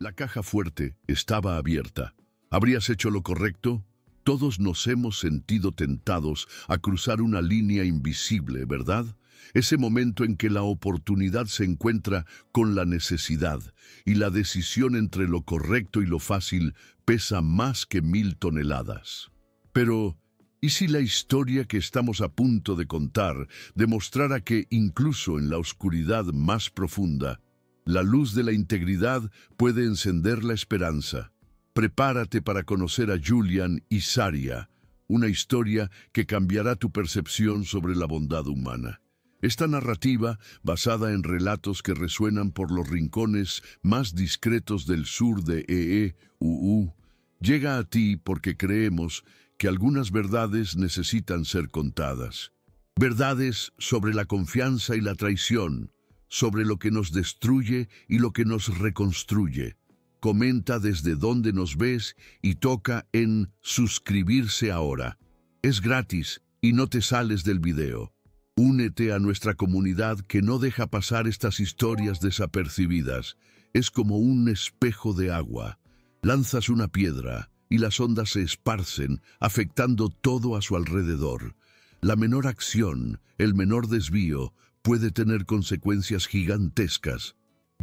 La caja fuerte estaba abierta. ¿Habrías hecho lo correcto? Todos nos hemos sentido tentados a cruzar una línea invisible, ¿verdad? Ese momento en que la oportunidad se encuentra con la necesidad y la decisión entre lo correcto y lo fácil pesa más que 1000 toneladas. Pero, ¿y si la historia que estamos a punto de contar demostrara que, incluso en la oscuridad más profunda, la luz de la integridad puede encender la esperanza? Prepárate para conocer a Julian y Saria, una historia que cambiará tu percepción sobre la bondad humana. Esta narrativa, basada en relatos que resuenan por los rincones más discretos del sur de EEUU, llega a ti porque creemos que algunas verdades necesitan ser contadas. Verdades sobre la confianza y la traición, sobre lo que nos destruye y lo que nos reconstruye. Comenta desde dónde nos ves y toca en suscribirse ahora. Es gratis y no te sales del video. Únete a nuestra comunidad que no deja pasar estas historias desapercibidas. Es como un espejo de agua. Lanzas una piedra y las ondas se esparcen, afectando todo a su alrededor. La menor acción, el menor desvío, puede tener consecuencias gigantescas.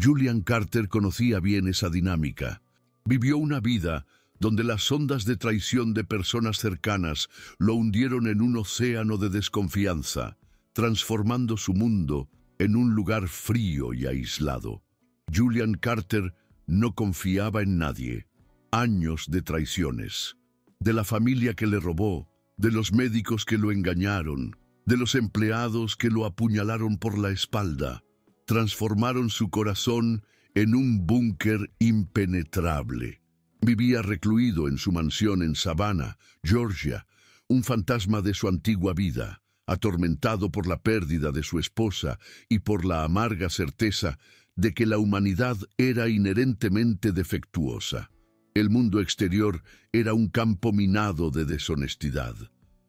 Julian Carter conocía bien esa dinámica. Vivió una vida donde las ondas de traición de personas cercanas lo hundieron en un océano de desconfianza, transformando su mundo en un lugar frío y aislado. Julian Carter no confiaba en nadie. Años de traiciones. De la familia que le robó, de los médicos que lo engañaron, de los empleados que lo apuñalaron por la espalda, transformaron su corazón en un búnker impenetrable. Vivía recluido en su mansión en Savannah, Georgia, un fantasma de su antigua vida, atormentado por la pérdida de su esposa y por la amarga certeza de que la humanidad era inherentemente defectuosa. El mundo exterior era un campo minado de deshonestidad.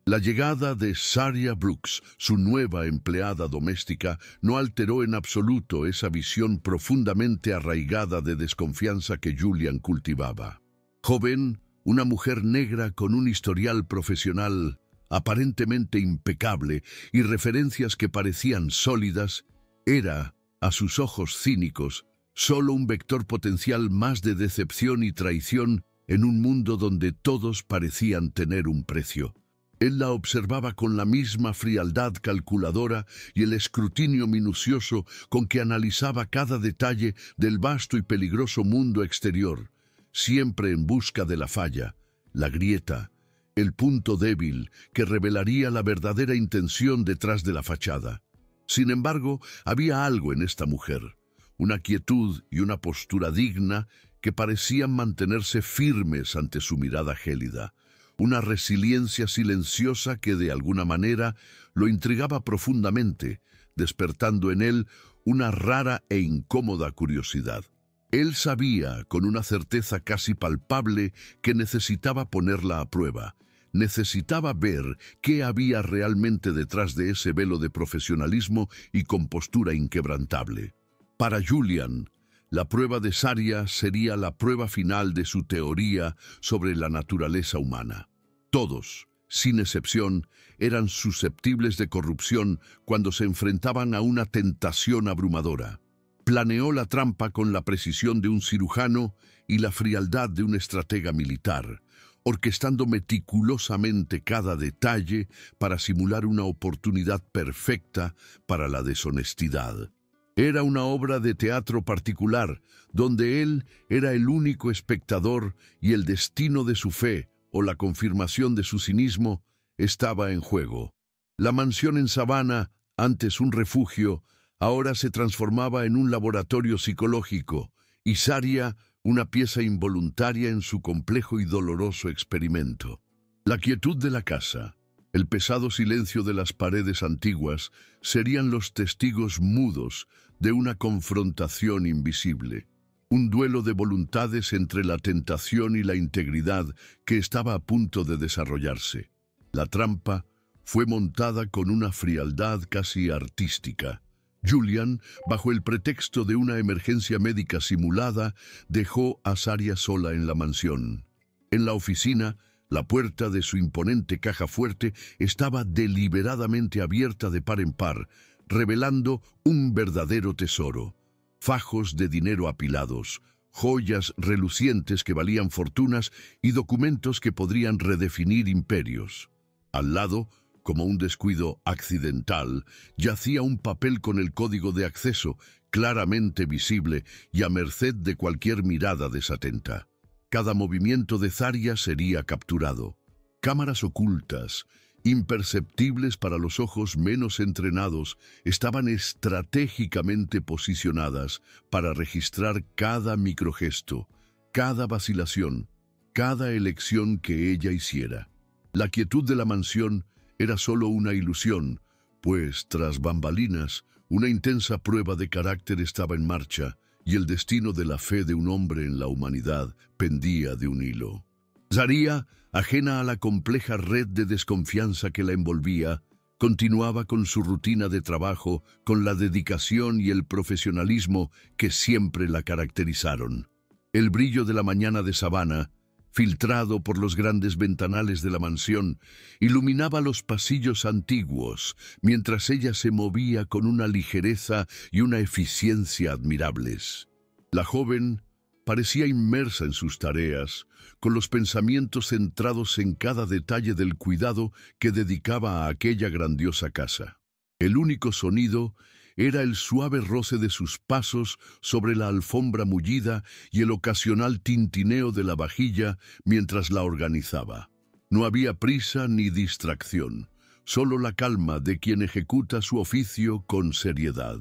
La llegada de Saria Brooks, su nueva empleada doméstica, no alteró en absoluto esa visión profundamente arraigada de desconfianza que Julian cultivaba. Joven, una mujer negra con un historial profesional aparentemente impecable y referencias que parecían sólidas, era, a sus ojos cínicos, solo un vector potencial más de decepción y traición en un mundo donde todos parecían tener un precio. Él la observaba con la misma frialdad calculadora y el escrutinio minucioso con que analizaba cada detalle del vasto y peligroso mundo exterior, siempre en busca de la falla, la grieta, el punto débil que revelaría la verdadera intención detrás de la fachada. Sin embargo, había algo en esta mujer, una quietud y una postura digna que parecían mantenerse firmes ante su mirada gélida. Una resiliencia silenciosa que de alguna manera lo intrigaba profundamente, despertando en él una rara e incómoda curiosidad. Él sabía, con una certeza casi palpable, que necesitaba ponerla a prueba. Necesitaba ver qué había realmente detrás de ese velo de profesionalismo y compostura inquebrantable. Para Julian, la prueba de Saria sería la prueba final de su teoría sobre la naturaleza humana. Todos, sin excepción, eran susceptibles de corrupción cuando se enfrentaban a una tentación abrumadora. Planeó la trampa con la precisión de un cirujano y la frialdad de un estratega militar, orquestando meticulosamente cada detalle para simular una oportunidad perfecta para la deshonestidad. Era una obra de teatro particular, donde él era el único espectador y el destino de su fe, o la confirmación de su cinismo, estaba en juego. La mansión en Savannah, antes un refugio, ahora se transformaba en un laboratorio psicológico, y Saria una pieza involuntaria en su complejo y doloroso experimento. La quietud de la casa, el pesado silencio de las paredes antiguas, serían los testigos mudos de una confrontación invisible. Un duelo de voluntades entre la tentación y la integridad que estaba a punto de desarrollarse. La trampa fue montada con una frialdad casi artística. Julian, bajo el pretexto de una emergencia médica simulada, dejó a Saria sola en la mansión. En la oficina, la puerta de su imponente caja fuerte estaba deliberadamente abierta de par en par, revelando un verdadero tesoro. Fajos de dinero apilados, joyas relucientes que valían fortunas y documentos que podrían redefinir imperios. Al lado, como un descuido accidental, yacía un papel con el código de acceso, claramente visible y a merced de cualquier mirada desatenta. Cada movimiento de Zarya sería capturado. Cámaras ocultas, imperceptibles para los ojos menos entrenados, estaban estratégicamente posicionadas para registrar cada microgesto, cada vacilación, cada elección que ella hiciera. La quietud de la mansión era solo una ilusión, pues, tras bambalinas, una intensa prueba de carácter estaba en marcha y el destino de la fe de un hombre en la humanidad pendía de un hilo. Zarya, ajena a la compleja red de desconfianza que la envolvía, continuaba con su rutina de trabajo con la dedicación y el profesionalismo que siempre la caracterizaron. El brillo de la mañana de sabana, filtrado por los grandes ventanales de la mansión, iluminaba los pasillos antiguos, mientras ella se movía con una ligereza y una eficiencia admirables. La joven parecía inmersa en sus tareas, con los pensamientos centrados en cada detalle del cuidado que dedicaba a aquella grandiosa casa. El único sonido era el suave roce de sus pasos sobre la alfombra mullida y el ocasional tintineo de la vajilla mientras la organizaba. No había prisa ni distracción, solo la calma de quien ejecuta su oficio con seriedad.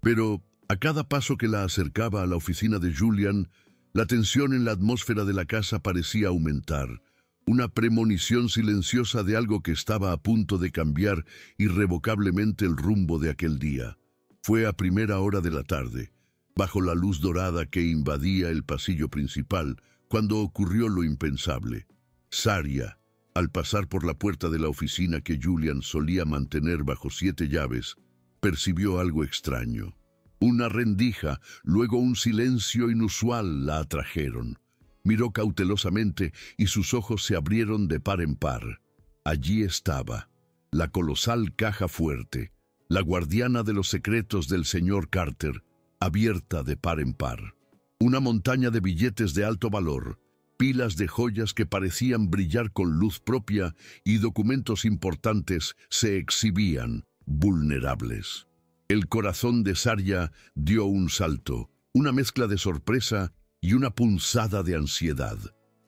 Pero, a cada paso que la acercaba a la oficina de Julian, la tensión en la atmósfera de la casa parecía aumentar, una premonición silenciosa de algo que estaba a punto de cambiar irrevocablemente el rumbo de aquel día. Fue a primera hora de la tarde, bajo la luz dorada que invadía el pasillo principal, cuando ocurrió lo impensable. Zarya, al pasar por la puerta de la oficina que Julian solía mantener bajo 7 llaves, percibió algo extraño. Una rendija, luego un silencio inusual la atrajeron. Miró cautelosamente y sus ojos se abrieron de par en par. Allí estaba, la colosal caja fuerte, la guardiana de los secretos del señor Carter, abierta de par en par. Una montaña de billetes de alto valor, pilas de joyas que parecían brillar con luz propia y documentos importantes se exhibían, vulnerables. El corazón de Zarya dio un salto, una mezcla de sorpresa y una punzada de ansiedad.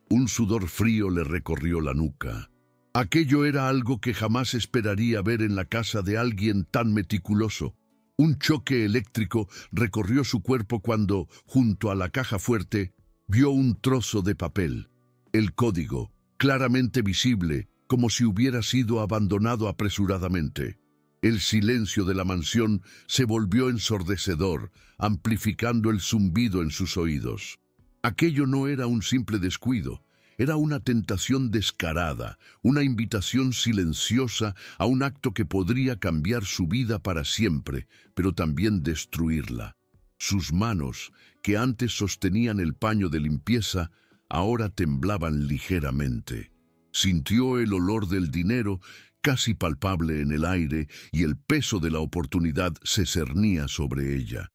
Un sudor frío le recorrió la nuca. Aquello era algo que jamás esperaría ver en la casa de alguien tan meticuloso. Un choque eléctrico recorrió su cuerpo cuando, junto a la caja fuerte, vio un trozo de papel. El código, claramente visible, como si hubiera sido abandonado apresuradamente. El silencio de la mansión se volvió ensordecedor, amplificando el zumbido en sus oídos. Aquello no era un simple descuido. Era una tentación descarada, una invitación silenciosa a un acto que podría cambiar su vida para siempre, pero también destruirla. Sus manos, que antes sostenían el paño de limpieza, ahora temblaban ligeramente. Sintió el olor del dinero, casi palpable en el aire, y el peso de la oportunidad se cernía sobre ella.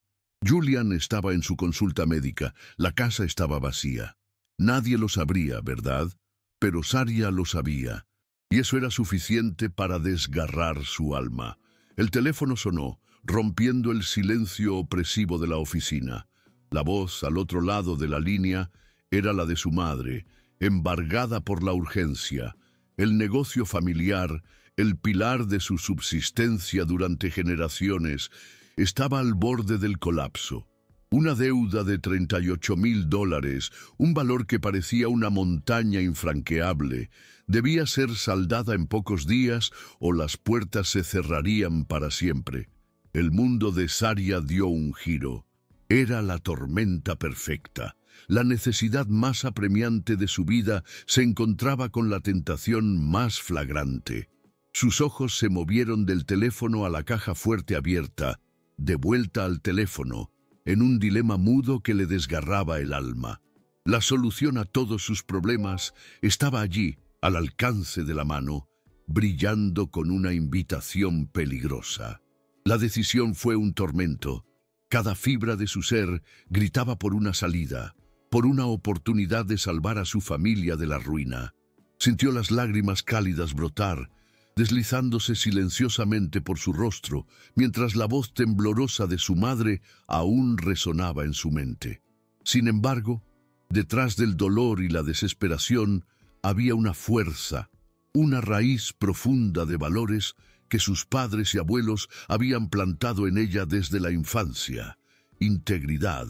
Julian estaba en su consulta médica, la casa estaba vacía. Nadie lo sabría, ¿verdad? Pero Zarya lo sabía, y eso era suficiente para desgarrar su alma. El teléfono sonó, rompiendo el silencio opresivo de la oficina. La voz al otro lado de la línea era la de su madre, embargada por la urgencia. El negocio familiar, el pilar de su subsistencia durante generaciones, estaba al borde del colapso. Una deuda de $38,000, un valor que parecía una montaña infranqueable, debía ser saldada en pocos días o las puertas se cerrarían para siempre. El mundo de Zarya dio un giro. Era la tormenta perfecta. La necesidad más apremiante de su vida se encontraba con la tentación más flagrante. Sus ojos se movieron del teléfono a la caja fuerte abierta, de vuelta al teléfono, en un dilema mudo que le desgarraba el alma. La solución a todos sus problemas estaba allí, al alcance de la mano, brillando con una invitación peligrosa. La decisión fue un tormento. Cada fibra de su ser gritaba por una salida, por una oportunidad de salvar a su familia de la ruina. Sintió las lágrimas cálidas brotar, deslizándose silenciosamente por su rostro, mientras la voz temblorosa de su madre aún resonaba en su mente. Sin embargo, detrás del dolor y la desesperación había una fuerza, una raíz profunda de valores que sus padres y abuelos habían plantado en ella desde la infancia: integridad,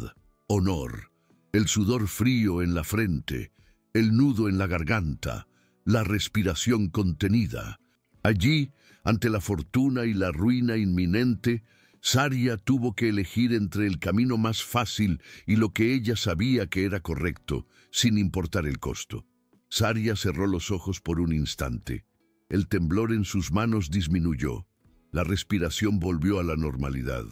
honor, el sudor frío en la frente, el nudo en la garganta, la respiración contenida. Allí, ante la fortuna y la ruina inminente, Saria tuvo que elegir entre el camino más fácil y lo que ella sabía que era correcto, sin importar el costo. Saria cerró los ojos por un instante. El temblor en sus manos disminuyó. La respiración volvió a la normalidad.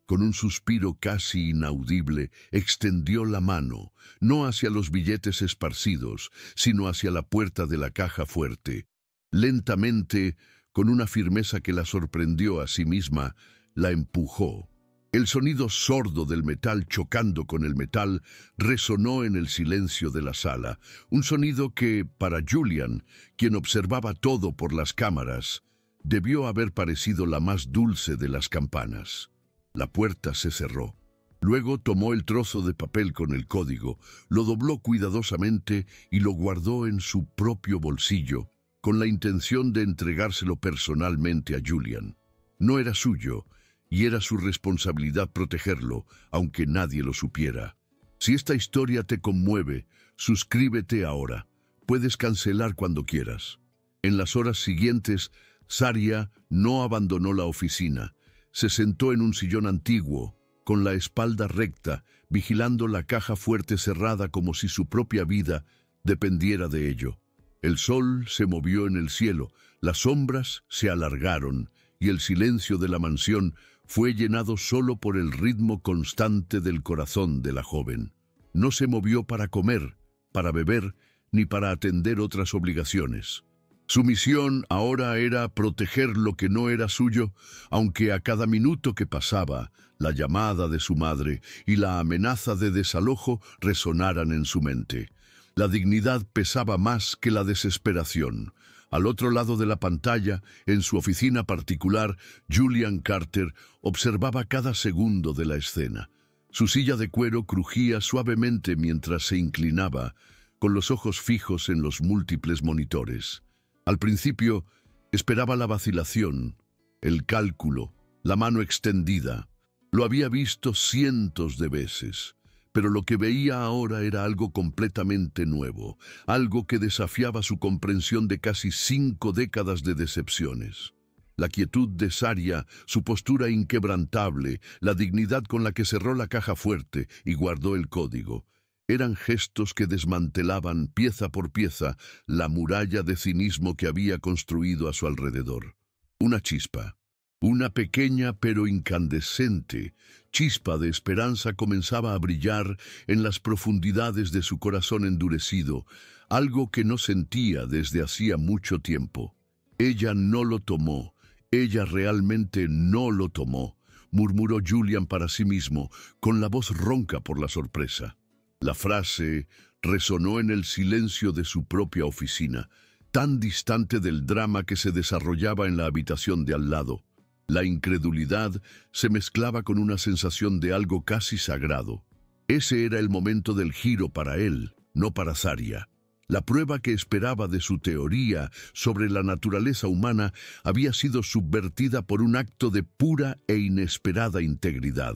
Con un suspiro casi inaudible, extendió la mano, no hacia los billetes esparcidos, sino hacia la puerta de la caja fuerte. Lentamente, con una firmeza que la sorprendió a sí misma, la empujó. El sonido sordo del metal chocando con el metal resonó en el silencio de la sala, un sonido que, para Julian, quien observaba todo por las cámaras, debió haber parecido la más dulce de las campanas. La puerta se cerró. Luego tomó el trozo de papel con el código, lo dobló cuidadosamente y lo guardó en su propio bolsillo, con la intención de entregárselo personalmente a Julian. No era suyo, y era su responsabilidad protegerlo, aunque nadie lo supiera. Si esta historia te conmueve, suscríbete ahora. Puedes cancelar cuando quieras. En las horas siguientes, Saria no abandonó la oficina. Se sentó en un sillón antiguo, con la espalda recta, vigilando la caja fuerte cerrada como si su propia vida dependiera de ello. El sol se movió en el cielo, las sombras se alargaron, y el silencio de la mansión fue llenado solo por el ritmo constante del corazón de la joven. No se movió para comer, para beber, ni para atender otras obligaciones. Su misión ahora era proteger lo que no era suyo, aunque a cada minuto que pasaba, la llamada de su madre y la amenaza de desalojo resonaran en su mente. La dignidad pesaba más que la desesperación. Al otro lado de la pantalla, en su oficina particular, Julian Carter observaba cada segundo de la escena. Su silla de cuero crujía suavemente mientras se inclinaba, con los ojos fijos en los múltiples monitores. Al principio, esperaba la vacilación, el cálculo, la mano extendida. Lo había visto cientos de veces, pero lo que veía ahora era algo completamente nuevo, algo que desafiaba su comprensión de casi 5 décadas de decepciones. La quietud de Saria, su postura inquebrantable, la dignidad con la que cerró la caja fuerte y guardó el código, eran gestos que desmantelaban pieza por pieza la muralla de cinismo que había construido a su alrededor. Una chispa, una pequeña pero incandescente chispa de esperanza comenzaba a brillar en las profundidades de su corazón endurecido, algo que no sentía desde hacía mucho tiempo. Ella no lo tomó, ella realmente no lo tomó, murmuró Julian para sí mismo, con la voz ronca por la sorpresa. La frase resonó en el silencio de su propia oficina, tan distante del drama que se desarrollaba en la habitación de al lado. La incredulidad se mezclaba con una sensación de algo casi sagrado. Ese era el momento del giro para él, no para Saria. La prueba que esperaba de su teoría sobre la naturaleza humana había sido subvertida por un acto de pura e inesperada integridad.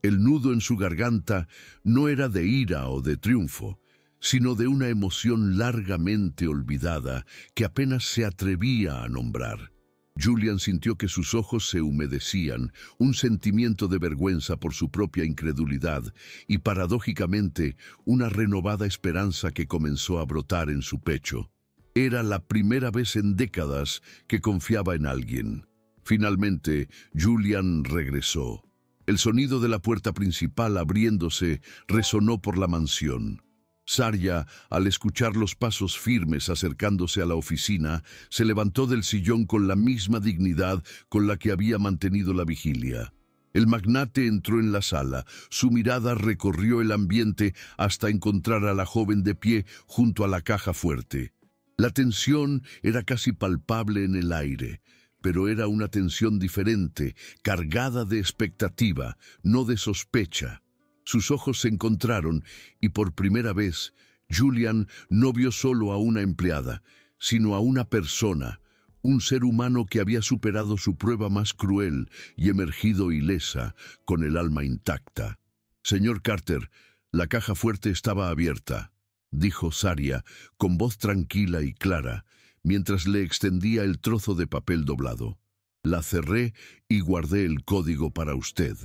El nudo en su garganta no era de ira o de triunfo, sino de una emoción largamente olvidada que apenas se atrevía a nombrar. Julian sintió que sus ojos se humedecían, un sentimiento de vergüenza por su propia incredulidad y, paradójicamente, una renovada esperanza que comenzó a brotar en su pecho. Era la primera vez en décadas que confiaba en alguien. Finalmente, Julian regresó. El sonido de la puerta principal abriéndose resonó por la mansión. Saria, al escuchar los pasos firmes acercándose a la oficina, se levantó del sillón con la misma dignidad con la que había mantenido la vigilia. El magnate entró en la sala. Su mirada recorrió el ambiente hasta encontrar a la joven de pie junto a la caja fuerte. La tensión era casi palpable en el aire, pero era una tensión diferente, cargada de expectativa, no de sospecha. Sus ojos se encontraron y por primera vez Julian no vio solo a una empleada, sino a una persona, un ser humano que había superado su prueba más cruel y emergido ilesa, con el alma intacta. «Señor Carter, la caja fuerte estaba abierta», dijo Saria con voz tranquila y clara, mientras le extendía el trozo de papel doblado. «La cerré y guardé el código para usted.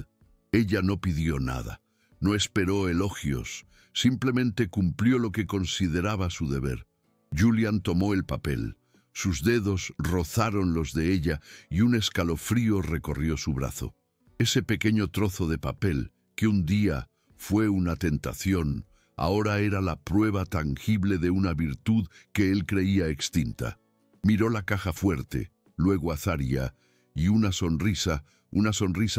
Ella no pidió nada. No esperó elogios, simplemente cumplió lo que consideraba su deber». Julian tomó el papel. Sus dedos rozaron los de ella y un escalofrío recorrió su brazo. Ese pequeño trozo de papel, que un día fue una tentación, ahora era la prueba tangible de una virtud que él creía extinta. Miró la caja fuerte, luego a Saria, y una sonrisa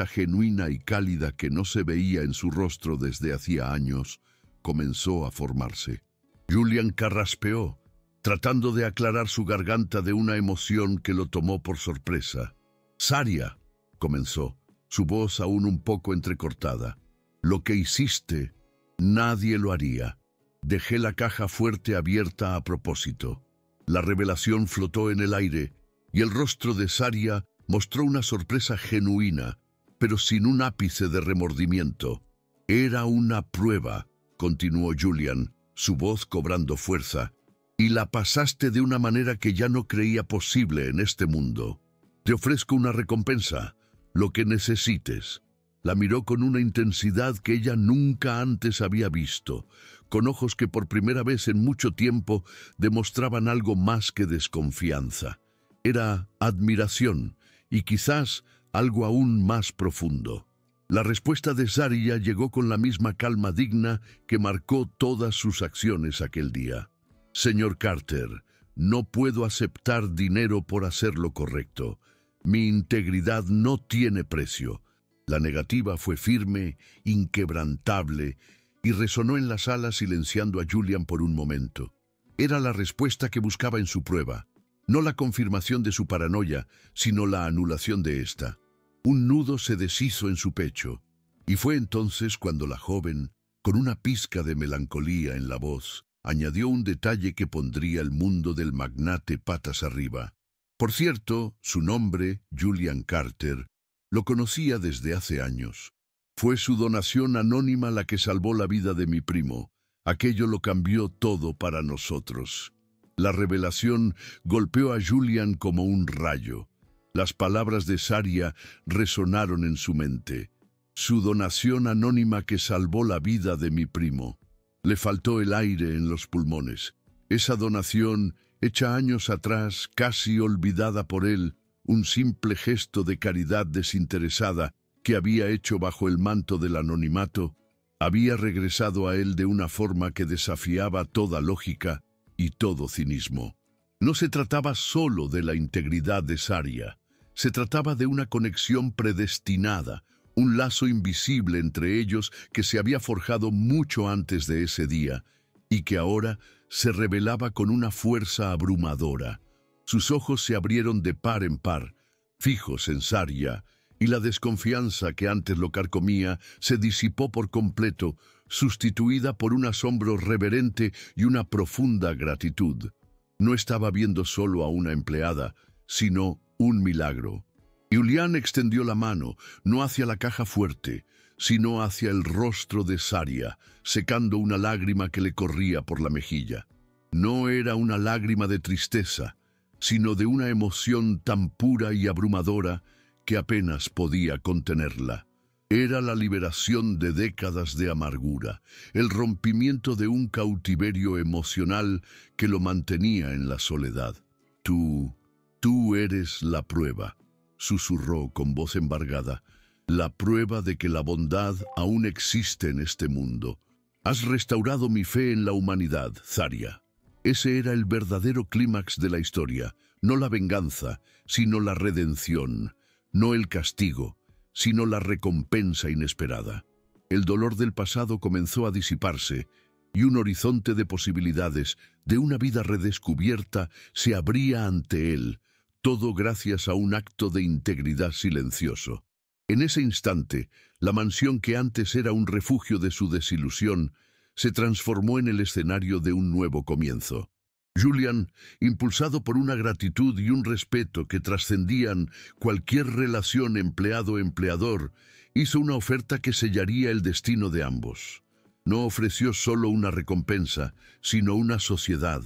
genuina y cálida que no se veía en su rostro desde hacía años, comenzó a formarse. Julian carraspeó, tratando de aclarar su garganta de una emoción que lo tomó por sorpresa. «Saria», comenzó, su voz aún un poco entrecortada, «lo que hiciste, nadie lo haría. Dejé la caja fuerte abierta a propósito». La revelación flotó en el aire, y el rostro de Saria mostró una sorpresa genuina, pero sin un ápice de remordimiento. «Era una prueba», continuó Julian, su voz cobrando fuerza, «y la pasaste de una manera que ya no creía posible en este mundo. Te ofrezco una recompensa, lo que necesites». La miró con una intensidad que ella nunca antes había visto, con ojos que por primera vez en mucho tiempo demostraban algo más que desconfianza. Era admiración y quizás algo aún más profundo. La respuesta de Saria llegó con la misma calma digna que marcó todas sus acciones aquel día. «Señor Carter, no puedo aceptar dinero por hacer lo correcto. Mi integridad no tiene precio». La negativa fue firme, inquebrantable, y resonó en la sala silenciando a Julian por un momento. Era la respuesta que buscaba en su prueba, no la confirmación de su paranoia, sino la anulación de esta. Un nudo se deshizo en su pecho, y fue entonces cuando la joven, con una pizca de melancolía en la voz, añadió un detalle que pondría el mundo del magnate patas arriba. Por cierto, su nombre, Julian Carter, lo conocía desde hace años. Fue su donación anónima la que salvó la vida de mi primo. Aquello lo cambió todo para nosotros. La revelación golpeó a Julian como un rayo. Las palabras de Saria resonaron en su mente. Su donación anónima que salvó la vida de mi primo. Le faltó el aire en los pulmones. Esa donación, hecha años atrás, casi olvidada por él, un simple gesto de caridad desinteresada que había hecho bajo el manto del anonimato, había regresado a él de una forma que desafiaba toda lógica y todo cinismo. No se trataba solo de la integridad de Saria, se trataba de una conexión predestinada, un lazo invisible entre ellos que se había forjado mucho antes de ese día y que ahora se revelaba con una fuerza abrumadora. Sus ojos se abrieron de par en par, fijos en Saria, y la desconfianza que antes lo carcomía se disipó por completo, sustituida por un asombro reverente y una profunda gratitud. No estaba viendo solo a una empleada, sino un milagro. Julian extendió la mano, no hacia la caja fuerte, sino hacia el rostro de Saria, secando una lágrima que le corría por la mejilla. No era una lágrima de tristeza, sino de una emoción tan pura y abrumadora que apenas podía contenerla. Era la liberación de décadas de amargura, el rompimiento de un cautiverio emocional que lo mantenía en la soledad. Tú eres la prueba», susurró con voz embargada. la prueba de que la bondad aún existe en este mundo. Has restaurado mi fe en la humanidad, Zarya. Ese era el verdadero clímax de la historia, no la venganza, sino la redención, no el castigo, sino la recompensa inesperada. El dolor del pasado comenzó a disiparse y un horizonte de posibilidades de una vida redescubierta se abría ante él, todo gracias a un acto de integridad silencioso. En ese instante, la mansión que antes era un refugio de su desilusión se transformó en el escenario de un nuevo comienzo. Julian, impulsado por una gratitud y un respeto que trascendían cualquier relación empleado-empleador, hizo una oferta que sellaría el destino de ambos. No ofreció solo una recompensa, sino una sociedad,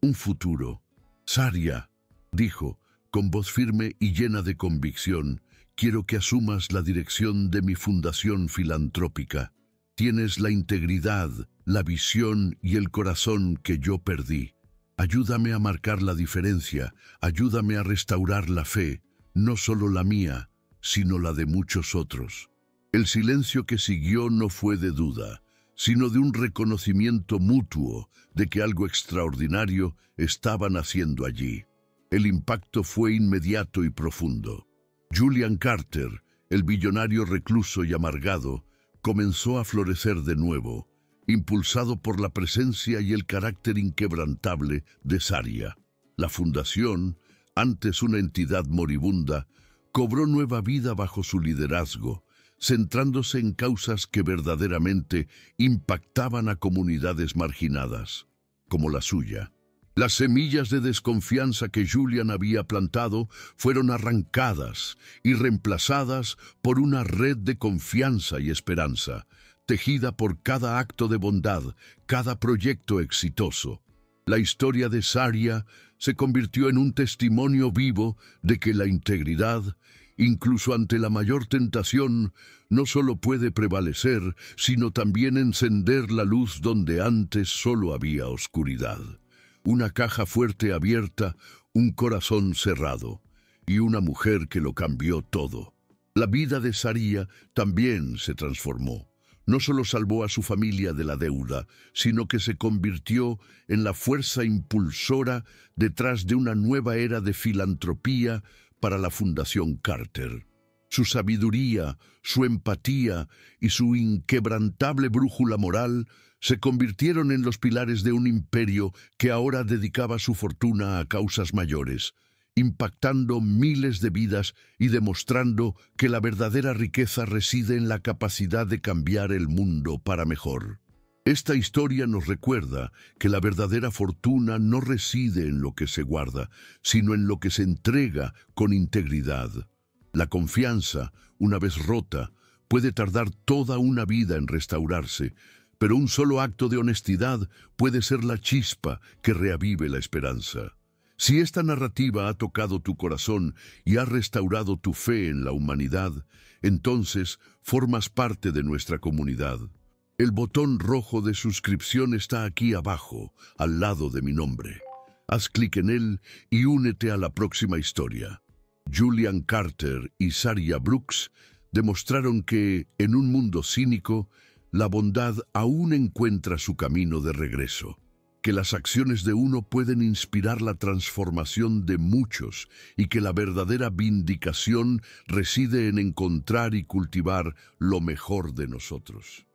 un futuro. «Zarya», dijo, con voz firme y llena de convicción, «quiero que asumas la dirección de mi fundación filantrópica. Tienes la integridad, la visión y el corazón que yo perdí. Ayúdame a marcar la diferencia, ayúdame a restaurar la fe, no solo la mía, sino la de muchos otros». El silencio que siguió no fue de duda, sino de un reconocimiento mutuo de que algo extraordinario estaba naciendo allí. El impacto fue inmediato y profundo. Julian Carter, el billonario recluso y amargado, comenzó a florecer de nuevo, impulsado por la presencia y el carácter inquebrantable de Zarya. La fundación, antes una entidad moribunda, cobró nueva vida bajo su liderazgo, centrándose en causas que verdaderamente impactaban a comunidades marginadas, como la suya. Las semillas de desconfianza que Julian había plantado fueron arrancadas y reemplazadas por una red de confianza y esperanza, tejida por cada acto de bondad, cada proyecto exitoso. La historia de Zarya se convirtió en un testimonio vivo de que la integridad, incluso ante la mayor tentación, no solo puede prevalecer, sino también encender la luz donde antes solo había oscuridad. Una caja fuerte abierta, un corazón cerrado, y una mujer que lo cambió todo. La vida de Zarya también se transformó. No solo salvó a su familia de la deuda, sino que se convirtió en la fuerza impulsora detrás de una nueva era de filantropía para la Fundación Carter. Su sabiduría, su empatía y su inquebrantable brújula moral se convirtieron en los pilares de un imperio que ahora dedicaba su fortuna a causas mayores, impactando miles de vidas y demostrando que la verdadera riqueza reside en la capacidad de cambiar el mundo para mejor. Esta historia nos recuerda que la verdadera fortuna no reside en lo que se guarda, sino en lo que se entrega con integridad. La confianza, una vez rota, puede tardar toda una vida en restaurarse, pero un solo acto de honestidad puede ser la chispa que reavive la esperanza. Si esta narrativa ha tocado tu corazón y ha restaurado tu fe en la humanidad, entonces formas parte de nuestra comunidad. El botón rojo de suscripción está aquí abajo, al lado de mi nombre. Haz clic en él y únete a la próxima historia. Julian Carter y Zarya Brooks demostraron que, en un mundo cínico, la bondad aún encuentra su camino de regreso, que las acciones de uno pueden inspirar la transformación de muchos y que la verdadera vindicación reside en encontrar y cultivar lo mejor de nosotros.